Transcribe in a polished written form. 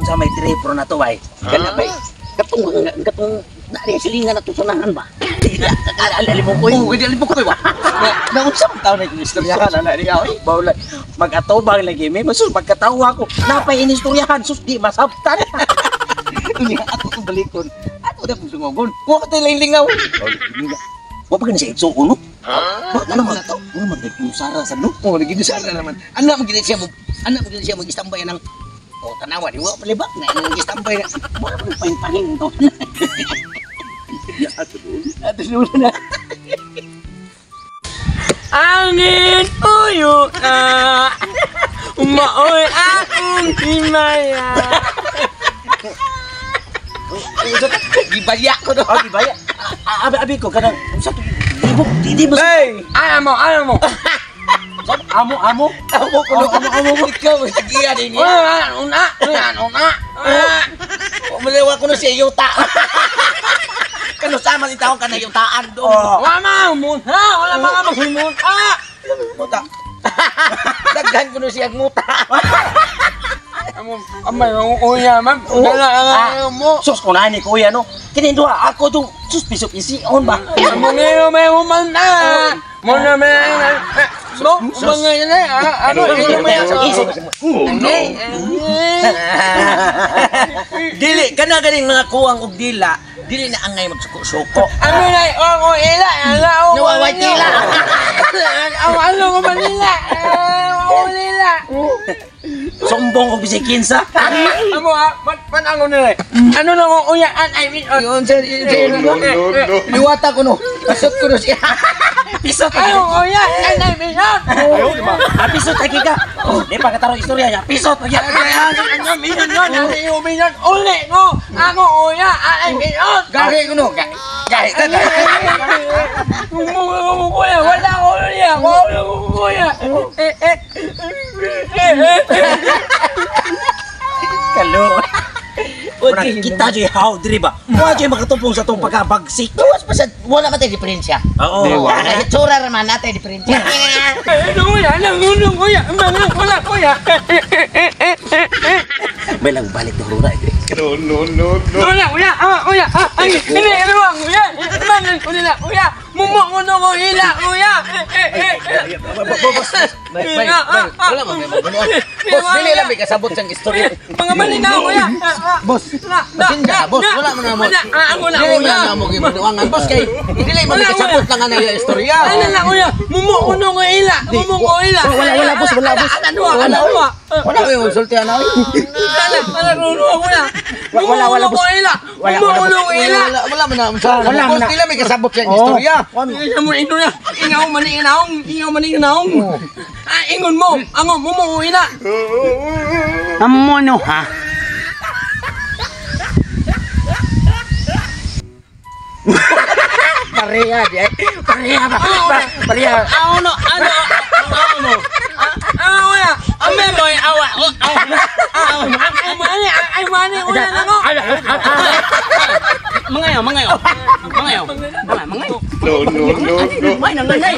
unsa may tripro na to bay. Kana bay. Katong dari silingan na tutunahan ba. Alimong ko. Oh, alimong ko ba. Na unsa man taw na istoryahan ana ni ay bawla. Mag-atobang lagi may masul pagkatawa ko. Napay inistoryahan sus di masabtan. Unya ato tong balikon. Ato da pusungogon. Wa ka tay lingaw. Wa pa siya itsuon no? Wa naman ato. Wa man sara sa no. Oh, lagi sara naman. Anak mo gid siya mag-istambay ng oh, tanawa di wa palibak na mag-istambay na. Wa pa pahin to. Ya ato dulu na. Angin uyuk na umaoy akong himaya. Gibaya ko do. Gibaya. Abi ko kanang sa di mo. Hey, amo. Amo Amo ikaw giya din niya. Una. Umalewa ko na si Yuta. Kano sama ni taong kana yutaan do. Wala mga maghimuta. Muta. Daghan ko na siya muta. Amay uya man. Mo. Sus ko na ni kuya no. Kini duha ako tong sus pisop-ision ba. Mo ngero may umanda. Mo na may mo mga yan ano dili kana ganing mga kuwang og dila dili na angay magsuko-suko ano na ila nawaway tila ano ko manila sombong og bisikinsa amo man ang nila ano na mo uyaan I mean yun sir liwata ko no pasot ko no siya pisot ayo uya I mean ayo di ba pisot lagi ka di pa kataro istorya niya pisot lagi ano minyon uli no ako uya I mean gari ko no gari kuya wala ko uya kuya Kalo. Okay, kita joy how diri ba? Wa joy makatupong sa tong pagkabagsik. Tuwas pa sa wala ka tayo diferensya. Oo. Tsura naman natin diferensya. Kuya. May lang balik na rura. No. Kuya. Ay, ini ruang kuya. Mangan ko nila kuya. Mumo ko no ko hila kuya. Wala mo Boss, dili lang may kasabot sang istorya. Mga malinaw kuya. Boss, masinda boss, wala mo na mo. Dili mo na mo gibunuangan boss kay dili mo kasabot lang ana ya istorya. Ano na kuya? Mumo ko no ko hila. Wala boss. Wala ko yung sulti ana. Wala kuya. Wala boss. Wala mo na sa. Boss, dili may kasabot sang istorya. Ingaw maninaw. Ingon mo, angon mo ina. Amo no ha. Pareha dia. Pareha. Ano mo? Kuya, ame boy awa. Ay mani uya na ko. Mangayo. No. May nanganay.